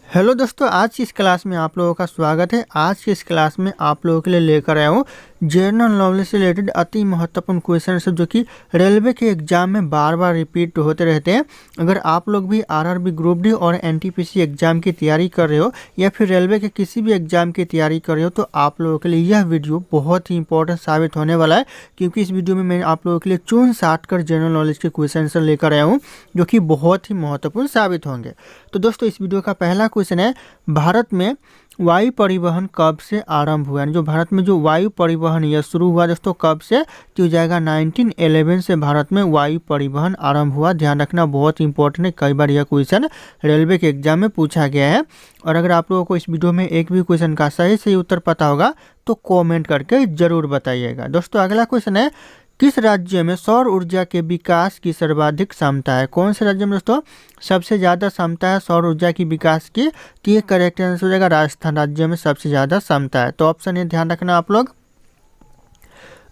Hello दोस्तों, आज की इस क्लास में आप लोगों का स्वागत है। आज की इस क्लास में आप लोगों के लिए लेकर आया हूँ जनरल नॉलेज से रिलेटेड अति महत्वपूर्ण क्वेश्चन जो कि रेलवे के एग्जाम में बार बार रिपीट होते रहते हैं। अगर आप लोग भी आरआरबी ग्रुप डी और एनटीपीसी एग्जाम की तैयारी कर रहे हो या फिर रेलवे के किसी भी एग्जाम की तैयारी कर रहे हो तो आप लोगों के लिए यह वीडियो बहुत ही इंपॉर्टेंट साबित होने वाला है, क्योंकि इस वीडियो में मैं आप लोगों के लिए चुन साट कर जनरल नॉलेज के क्वेश्चन लेकर आया हूँ जो कि बहुत ही महत्वपूर्ण साबित होंगे। तो दोस्तों, इस वीडियो का पहला क्वेश्चन है, भारत में वायु परिवहन कब से आरंभ हुआ? यानी जो भारत में जो वायु परिवहन यह शुरू हुआ दोस्तों कब से? तो हो जाएगा 1911 से भारत में वायु परिवहन आरंभ हुआ। ध्यान रखना, बहुत इंपॉर्टेंट है, कई बार यह क्वेश्चन रेलवे के एग्जाम में पूछा गया है। और अगर आप लोगों को इस वीडियो में एक भी क्वेश्चन का सही उत्तर पता होगा तो कॉमेंट करके जरूर बताइएगा। दोस्तों, अगला क्वेश्चन है, किस राज्य में सौर ऊर्जा के विकास की सर्वाधिक क्षमता है? कौन से राज्य में दोस्तों सबसे ज़्यादा क्षमता है सौर ऊर्जा की विकास की? तो ये करेक्ट आंसर हो जाएगा राजस्थान राज्य में सबसे ज़्यादा क्षमता है। तो ऑप्शन ये ध्यान रखना आप लोग।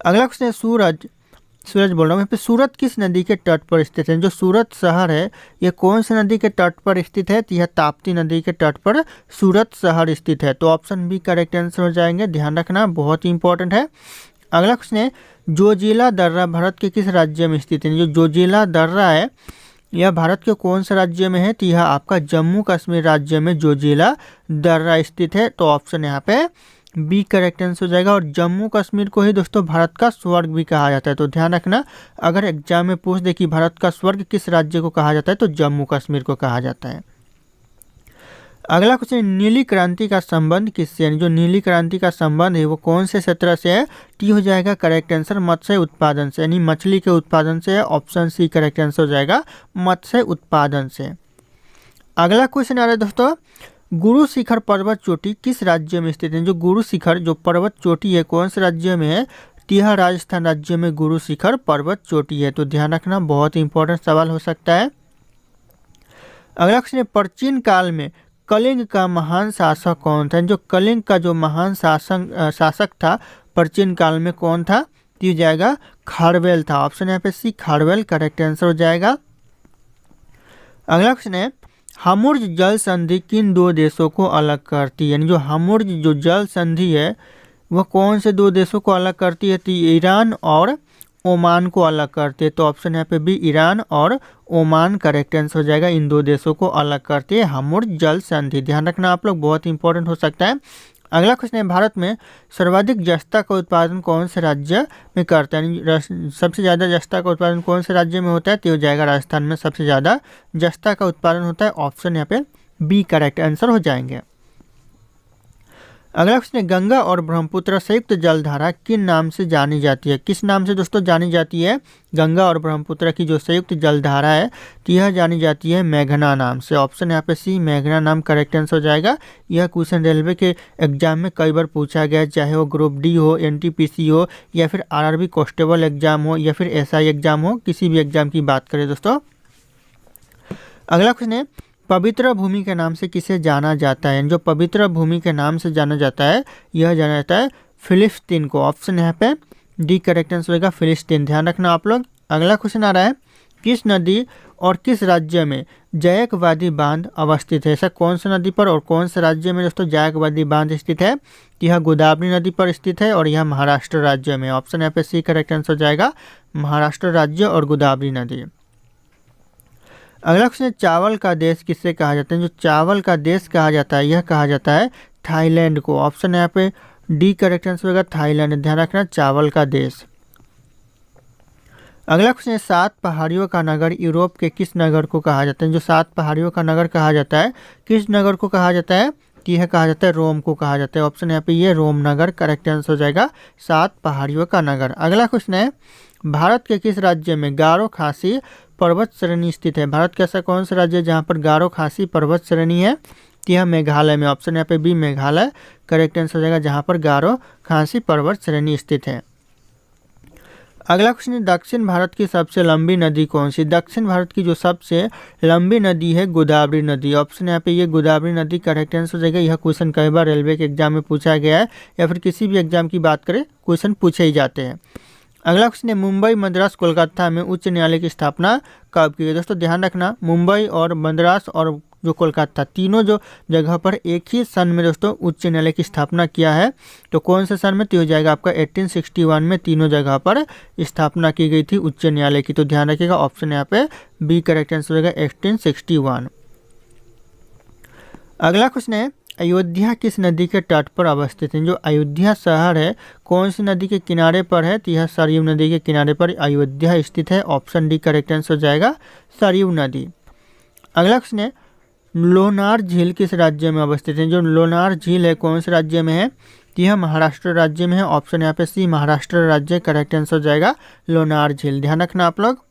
अगला क्वेश्चन है, सूरज बोल रहा हूँ यहाँ पे, सूरत किस नदी के तट पर स्थित है? जो सूरत शहर है ये कौन सी नदी के तट पर स्थित है? तो यह ताप्ती नदी के तट पर सूरत शहर स्थित है। तो ऑप्शन बी करेक्ट आंसर हो जाएंगे। ध्यान रखना, बहुत ही इंपॉर्टेंट है। अगला क्वेश्चन है, जोजिला दर्रा भारत के किस राज्य में स्थित है? जो जोजिला दर्रा है यह भारत के कौन से राज्य में है? तो यह आपका जम्मू कश्मीर राज्य में जोजिला दर्रा स्थित है। तो ऑप्शन यहाँ पे बी करेक्ट आंसर हो जाएगा। और जम्मू कश्मीर को ही दोस्तों भारत का स्वर्ग भी कहा जाता है। तो ध्यान रखना, अगर एग्जाम में पूछ दे कि भारत का स्वर्ग किस राज्य को कहा जाता है तो जम्मू कश्मीर को कहा जाता है। अगला क्वेश्चन, नीली क्रांति का संबंध किससे? यानी जो नीली क्रांति का संबंध है वो कौन से क्षेत्र से है? टी हो जाएगा करेक्ट आंसर मत्स्य उत्पादन से, यानी मछली के उत्पादन से है। ऑप्शन सी करेक्ट आंसर हो जाएगा मत्स्य उत्पादन से। अगला क्वेश्चन आ रहा है दोस्तों, गुरु शिखर पर्वत चोटी किस राज्य में स्थित है? जो गुरु शिखर जो पर्वत चोटी है कौन से राज्य में है? यह राजस्थान राज्य में गुरु शिखर पर्वत चोटी है। तो ध्यान रखना, बहुत इंपॉर्टेंट सवाल हो सकता है। अगला क्वेश्चन है, प्राचीन काल में कलिंग का महान शासक कौन था? जो कलिंग का जो महान शासक था प्राचीन काल में कौन था? तो जाएगा खारवेल था। ऑप्शन यहाँ पे सी खारवेल करेक्ट आंसर हो जाएगा। अगला क्वेश्चन है, हामुर्ज जल संधि किन दो देशों को अलग करती है? यानी जो हामुर्ज जो जल संधि है वह कौन से दो देशों को अलग करती है? तो ईरान और ओमान को अलग करते हैं। तो ऑप्शन यहाँ पे भी ईरान और ओमान करेक्ट आंसर हो जाएगा। इन दो देशों को अलग करते हैं हामुर्ज जल संधि। ध्यान रखना आप लोग, बहुत इंपॉर्टेंट हो सकता है। अगला क्वेश्चन है, भारत में सर्वाधिक जस्ता का उत्पादन कौन से राज्य में करता है? सबसे ज़्यादा जस्ता का उत्पादन कौन से राज्य में होता है? तो हो जाएगा राजस्थान में सबसे ज़्यादा जस्ता का उत्पादन होता है। ऑप्शन यहाँ पे बी करेक्ट आंसर हो जाएंगे। अगला क्वेश्चन है, गंगा और ब्रह्मपुत्र संयुक्त जलधारा किन नाम से जानी जाती है? किस नाम से दोस्तों जानी जाती है? गंगा और ब्रह्मपुत्र की जो संयुक्त जलधारा है तो यह जानी जाती है मेघना नाम से। ऑप्शन यहाँ पे सी मेघना नाम करेक्ट आंसर हो जाएगा। यह क्वेश्चन रेलवे के एग्जाम में कई बार पूछा गया है, चाहे वो ग्रुप डी हो, एनटीपीसी हो या फिर आरआरबी कांस्टेबल एग्जाम हो या फिर एसआई एग्जाम हो, किसी भी एग्जाम की बात करें दोस्तों। अगला क्वेश्चन है, पवित्र भूमि के नाम से किसे जाना जाता है? जो पवित्र भूमि के नाम से जाना जाता है यह जाना जाता है फिलिस्तीन को। ऑप्शन यहाँ पे डी करेक्ट आंसर होगा फिलिस्तीन। ध्यान रखना आप लोग। अगला क्वेश्चन आ रहा है, किस नदी और किस राज्य में जायकवादी बांध अवस्थित है? ऐसा कौन सी नदी पर और कौन से राज्य में दोस्तों जायकवादी बांध स्थित है? यह गोदावरी नदी पर स्थित है और यह महाराष्ट्र राज्य में। ऑप्शन यहाँ पे सी करेक्ट आंसर हो जाएगा महाराष्ट्र राज्य और गोदावरी नदी। अगला क्वेश्चन है, चावल का देश किससे कहा जाता है? जो चावल का देश कहा जाता है यह कहा जाता है थाईलैंड को। ऑप्शन यहाँ पे डी करेक्ट आंसर होगा थाईलैंड। ध्यान रखना, चावल का देश। अगला क्वेश्चन है, 7 पहाड़ियों का नगर यूरोप के किस नगर को कहा जाता है? जो 7 पहाड़ियों का नगर कहा जाता है किस नगर को कहा जाता है? यह कहा जाता है रोम को कहा जाता है। ऑप्शन यहाँ पे ये रोम नगर करेक्ट आंसर हो जाएगा 7 पहाड़ियों का नगर। अगला क्वेश्चन है, भारत के किस राज्य में गारो खासी पर्वत श्रेणी स्थित है? भारत का ऐसा कौन सा राज्य है जहाँ पर गारो खासी पर्वत श्रेणी है? यह मेघालय में। ऑप्शन यहाँ पे बी मेघालय करेक्ट आंसर हो जाएगा, जहाँ पर गारो खासी पर्वत श्रेणी स्थित है। अगला क्वेश्चन है, दक्षिण भारत की सबसे लंबी नदी कौन सी? दक्षिण भारत की जो सबसे लंबी नदी है गोदावरी नदी। ऑप्शन यहाँ पे ये गोदावरी नदी करेक्ट आंसर हो जाएगा। यह क्वेश्चन कई बार रेलवे के एग्जाम में पूछा गया है या फिर किसी भी एग्जाम की बात करें क्वेश्चन पूछे ही जाते हैं। अगला क्वेश्चन है, मुंबई, मद्रास, कोलकाता में उच्च न्यायालय की स्थापना कब की गई? दोस्तों ध्यान रखना, मुंबई और मद्रास और जो कोलकाता, तीनों जो जगह पर एक ही सन में दोस्तों उच्च न्यायालय की स्थापना किया है। तो कौन से सन में? तो हो जाएगा आपका 1861 में तीनों जगह पर स्थापना की गई थी उच्च न्यायालय की। तो ध्यान रखिएगा, ऑप्शन यहाँ पे बी करेक्ट आंसर होगा 1861। अगला क्वेश्चन है, अयोध्या किस नदी के तट पर अवस्थित है? जो अयोध्या शहर है कौन सी नदी के किनारे पर है? तो यह सरयू नदी के किनारे पर अयोध्या स्थित है। ऑप्शन डी करेक्ट आंसर हो जाएगा सरयू नदी। अगला क्वेश्चन है, लोनार झील किस राज्य में अवस्थित है? जो लोनार झील है कौन से राज्य में है? तो यह महाराष्ट्र राज्य में है। ऑप्शन यहाँ पे सी महाराष्ट्र राज्य करेक्ट आंसर हो जाएगा लोनार झील। ध्यान रखना आप लोग।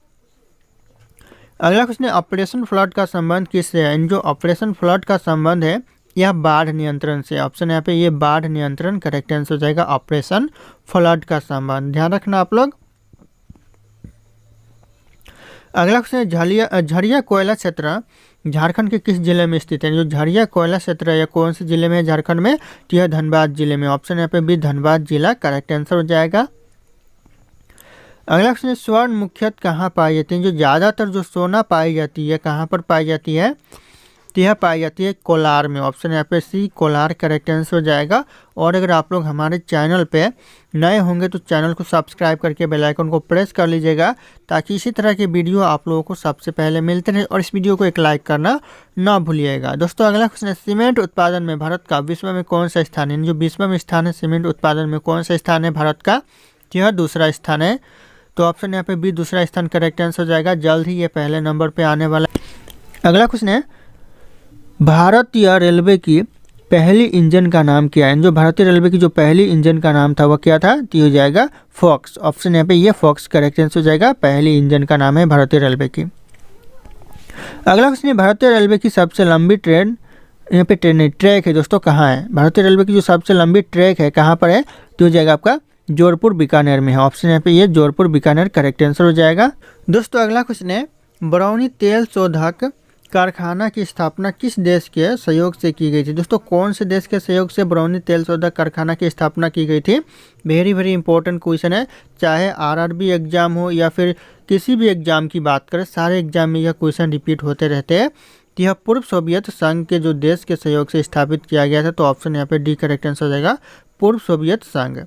अगला क्वेश्चन है, ऑपरेशन फ्लड का संबंध किससे है? जो ऑपरेशन फ्लड का संबंध है यह बाढ़ नियंत्रण से। ऑप्शन यहाँ पे ये बाढ़ नियंत्रण करेक्ट आंसर हो जाएगा ऑपरेशन फ्लड का संबंध। ध्यान रखना आप लोग। अगला क्वेश्चन है, झरिया कोयला क्षेत्र झारखंड के किस जिले में स्थित है? जो झरिया कोयला क्षेत्र है यह कौन से जिले में है झारखंड में? तो यह धनबाद जिले में। ऑप्शन यहाँ पे भी धनबाद जिला करेक्ट आंसर हो जाएगा। अगला क्वेश्चन है, स्वर्ण मुख्यतः कहाँ पाई जाती है? जो ज़्यादातर जो सोना पाई जाती है कहाँ पर पाई जाती है? तो यह पाई जाती है कोलार में। ऑप्शन यहाँ पे सी कोलार करेक्ट आंसर हो जाएगा। और अगर आप लोग हमारे चैनल पे नए होंगे तो चैनल को सब्सक्राइब करके बेल आइकन को प्रेस कर लीजिएगा ताकि इसी तरह के वीडियो आप लोगों को सबसे पहले मिलते रहे। और इस वीडियो को एक लाइक करना ना भूलिएगा। दोस्तों अगला क्वेश्चन है, सीमेंट उत्पादन में भारत का विश्व में कौन सा स्थान है? जो 20वां स्थान है सीमेंट उत्पादन में कौन सा स्थान है भारत का? तो यह दूसरा स्थान है। तो ऑप्शन यहाँ पे बी दूसरा स्थान करेक्ट आंसर हो जाएगा। जल्द ही ये पहले नंबर पे आने वाला। अगला क्वेश्चन है, भारतीय रेलवे की पहली इंजन का नाम क्या है? जो भारतीय रेलवे की जो पहली इंजन का नाम था वह क्या था? तो हो जाएगा फॉक्स। ऑप्शन यहाँ पे ये फॉक्स करेक्ट आंसर हो जाएगा। पहली इंजन का नाम है भारतीय रेलवे की। अगला क्वेश्चन है, भारतीय रेलवे की सबसे लंबी ट्रेन यहाँ पे ट्रैक है दोस्तों कहाँ है? भारतीय रेलवे की जो सबसे लंबी ट्रैक है कहाँ पर है? तो हो जाएगा आपका जोधपुर बीकानेर में है। ऑप्शन यहाँ पे ये जोधपुर बीकानेर करेक्ट आंसर हो जाएगा। दोस्तों अगला क्वेश्चन है, बरौनी तेल शोधक कारखाना की स्थापना किस देश के सहयोग से की गई थी? दोस्तों कौन से देश के सहयोग से बरौनी तेल शोधक कारखाना की स्थापना की गई थी? वेरी इंपॉर्टेंट क्वेश्चन है। चाहे आरआरबी एग्जाम हो या फिर किसी भी एग्जाम की बात करें, सारे एग्जाम में यह क्वेश्चन रिपीट होते रहते हैं। यह पूर्व सोवियत संघ के जो देश के सहयोग से स्थापित किया गया था। तो ऑप्शन यहाँ पे डी करेक्ट आंसर हो जाएगा पूर्व सोवियत संघ।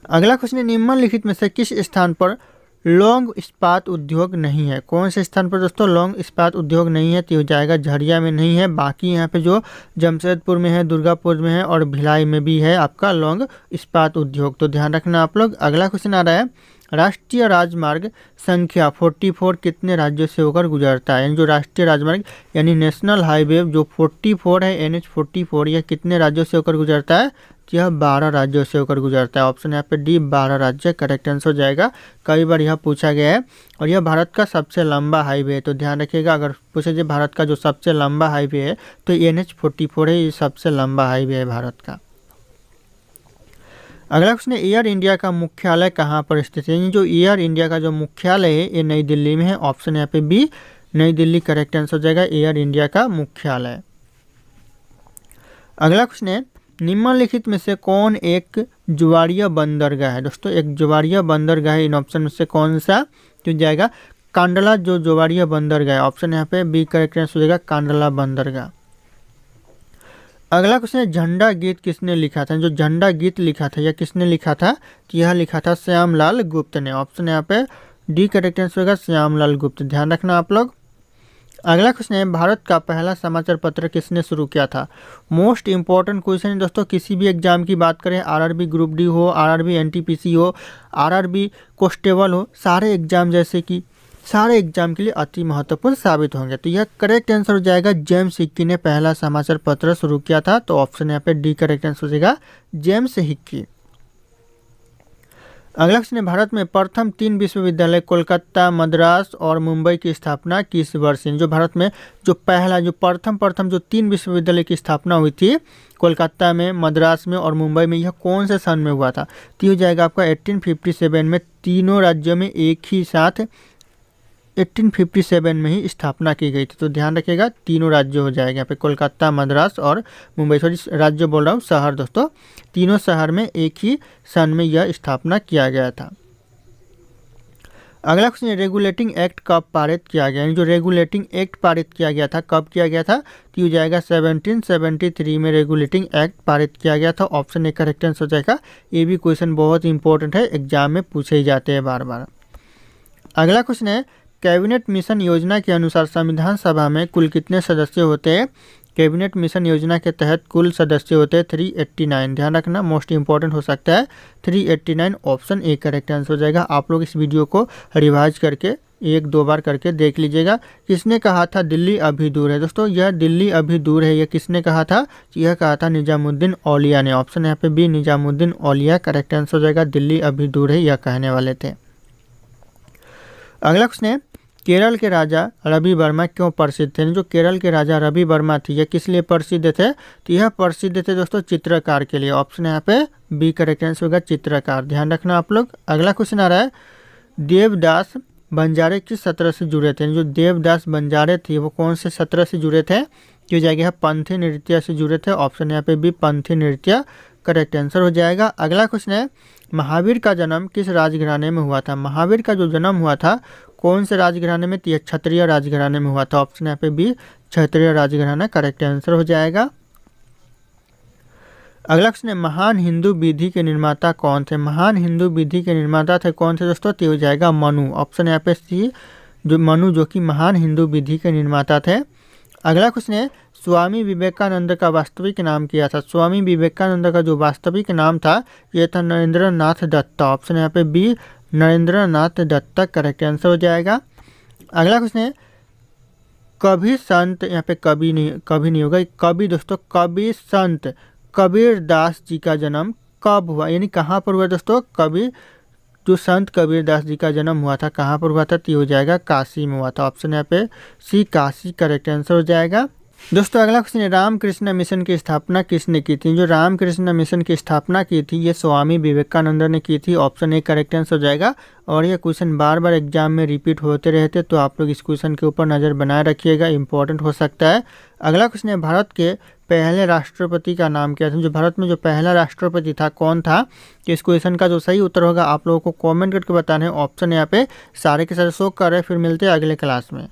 अगला क्वेश्चन है, निम्नलिखित में से किस स्थान पर लौंग इस्पात उद्योग नहीं है? कौन से स्थान पर दोस्तों लौंग इस्पात उद्योग नहीं है? तो हो जाएगा झरिया में नहीं है। बाकी यहाँ पे जो जमशेदपुर में है, दुर्गापुर में है और भिलाई में भी है आपका लौंग इस्पात उद्योग। तो ध्यान रखना आप लोग। अगला क्वेश्चन आ रहा है, राष्ट्रीय राजमार्ग संख्या 44 कितने राज्यों से होकर गुजरता है? जो राष्ट्रीय राजमार्ग यानी नेशनल हाईवे जो 44 है NH 44 यह कितने राज्यों से होकर गुजरता है? यह 12 राज्यों से होकर गुजरता है। ऑप्शन यहाँ पे डी 12 राज्य करेक्ट आंसर हो जाएगा। कई बार यह पूछा गया है और यह भारत का सबसे लंबा हाईवे है। तो ध्यान रखिएगा, अगर पूछे जाए भारत का जो सबसे लंबा हाईवे है तो NH 44 है, ये सबसे लंबा हाईवे है भारत का। अगला क्वेश्चन है, एयर इंडिया का मुख्यालय कहाँ पर स्थित है? जो एयर इंडिया का जो मुख्यालय है ये नई दिल्ली में है। ऑप्शन यहाँ पे बी नई दिल्ली करेक्ट आंसर हो जाएगा एयर इंडिया का मुख्यालय। अगला क्वेश्चन है, निम्नलिखित में से कौन एक जुवाड़िया बंदरगाह है? दोस्तों एक जुवाड़िया बंदरगाह है, इन ऑप्शन में से कौन सा? तो जाएगा कांडला जो जुवाड़िया बंदरगाह है। ऑप्शन यहाँ पे बी करेक्ट आंसर हो जाएगा कांडला बंदरगाह। अगला क्वेश्चन है, झंडा गीत किसने लिखा था? जो झंडा गीत लिखा था यह किसने लिखा था? तो यह लिखा था श्यामलाल गुप्त ने। ऑप्शन यहाँ पे डी करेक्ट आंसर होगा श्यामलाल गुप्त। ध्यान रखना आप लोग। अगला क्वेश्चन है, भारत का पहला समाचार पत्र किसने शुरू किया था? मोस्ट इंपॉर्टेंट क्वेश्चन है दोस्तों। किसी भी एग्जाम की बात करें, आरआरबी ग्रुप डी हो, आरआरबी एनटीपीसी हो, आरआरबी कांस्टेबल हो, सारे एग्जाम जैसे कि सारे एग्जाम के लिए अति महत्वपूर्ण साबित होंगे। तो यह करेक्ट आंसर हो जाएगा जेम्स हिक्की ने पहला समाचार पत्र शुरू किया था। तो ऑप्शन यहाँ पे डी करेक्ट आंसर हो जाएगा जेम्स हिक्की। अगला क्वेश्चन है, भारत में प्रथम 3 विश्वविद्यालय कोलकाता, मद्रास और मुंबई की स्थापना किस वर्ष? जो भारत में जो पहला जो प्रथम जो 3 विश्वविद्यालय की स्थापना हुई थी कोलकाता में, मद्रास में और मुंबई में, यह कौन से सन में हुआ था? तो हो जाएगा आपका 1857 में। तीनों राज्यों में एक ही साथ 1857 में ही स्थापना की गई थी। तो ध्यान रखिएगा तीनों राज्य हो जाएगा यहाँ पे कोलकाता, मद्रास और मुंबई। सॉरी राज्य बोल रहा हूँ, शहर दोस्तों। तीनों शहर में एक ही सन में यह स्थापना किया गया था। अगला क्वेश्चन है, रेगुलेटिंग एक्ट कब पारित किया गया, यानी जो रेगुलेटिंग एक्ट पारित किया गया था कब किया गया था, तो ये हो जाएगा 1773 में रेगुलेटिंग एक्ट पारित किया गया था। ऑप्शन ए करेक्ट आंसर हो जाएगा। ये भी क्वेश्चन बहुत इंपॉर्टेंट है, एग्जाम में पूछे ही जाते हैं बार बार। अगला क्वेश्चन है, कैबिनेट मिशन योजना के अनुसार संविधान सभा में कुल कितने सदस्य होते हैं। कैबिनेट मिशन योजना के तहत कुल सदस्य होते हैं 389। ध्यान रखना, मोस्ट इंपॉर्टेंट हो सकता है 389। ऑप्शन ए करेक्ट आंसर हो जाएगा। आप लोग इस वीडियो को रिवाइज करके एक दो बार करके देख लीजिएगा। किसने कहा था दिल्ली अभी दूर है, दोस्तों यह दिल्ली अभी दूर है, यह किसने कहा था, यह कहा था निजामुद्दीन औलिया ने। ऑप्शन यहाँ पे बी निजामुद्दीन औलिया करेक्ट आंसर हो जाएगा। दिल्ली अभी दूर है, यह कहने वाले थे। अगला क्वेश्चन है, केरल के राजा रवि वर्मा क्यों प्रसिद्ध थे। जो केरल के राजा रवि वर्मा थे, यह किस लिए प्रसिद्ध थे, तो यह प्रसिद्ध थे दोस्तों चित्रकार के लिए। ऑप्शन यहाँ पे बी करेक्ट आंसर होगा, चित्रकार। ध्यान रखना आप लोग। अगला क्वेश्चन आ रहा है, देवदास बंजारे किस सत्र से जुड़े थे। जो देवदास बंजारे थे वो कौन से सत्र से जुड़े थे, जो जाएगा पंथी नृत्य से जुड़े थे। ऑप्शन यहाँ पे बी पंथी नृत्य करेक्ट आंसर हो जाएगा। अगला क्वेश्चन है, महावीर का जन्म किस राजघराने में हुआ था। महावीर का जो जन्म हुआ था कौन से राजघराने में, तो यह क्षत्रिय राजघराने में हुआ था। ऑप्शन यहाँ पे बी क्षत्रिय राजघराना करेक्ट आंसर हो जाएगा। अगला क्वेश्चन है, महान हिंदू विधि के निर्माता कौन थे। महान हिंदू विधि के निर्माता थे कौन थे दोस्तों, तो हो जाएगा मनु। ऑप्शन यहाँ पे सी जो मनु, जो कि महान हिंदू विधि के निर्माता थे। अगला क्वेश्चन है, स्वामी विवेकानंद का वास्तविक नाम क्या था। स्वामी विवेकानंद का जो वास्तविक नाम था यह था नरेंद्र नाथ दत्त। ऑप्शन यहाँ पे बी नरेंद्र नाथ दत्त करेक्ट आंसर हो जाएगा। अगला क्वेश्चन है, कभी संत, यहाँ पे कभी नहीं होगा, कभी दोस्तों कभी संत कबीर दास जी का जन्म कब हुआ, यानी कहाँ पर हुआ दोस्तों। कभी जो संत कबीर दास जी का जन्म हुआ था कहाँ पर हुआ था, तो हो जाएगा काशी में हुआ था। ऑप्शन यहाँ पे सी काशी करेक्ट आंसर हो जाएगा। दोस्तों अगला क्वेश्चन है, रामकृष्ण मिशन की स्थापना किसने की थी। जो रामकृष्ण मिशन की स्थापना की थी ये स्वामी विवेकानंद ने की थी। ऑप्शन ए करेक्ट आंसर हो जाएगा। और ये क्वेश्चन बार बार एग्जाम में रिपीट होते रहते, तो आप लोग इस क्वेश्चन के ऊपर नज़र बनाए रखिएगा, इंपॉर्टेंट हो सकता है। अगला क्वेश्चन है, भारत के पहले राष्ट्रपति का नाम क्या था। जो भारत में जो पहला राष्ट्रपति था कौन था, तो इस क्वेश्चन का जो सही उत्तर होगा आप लोगों को कॉमेंट करके बताना है। ऑप्शन यहाँ पे सारे के सारे शो कर रहे हैं। फिर मिलते हैं अगले क्लास में।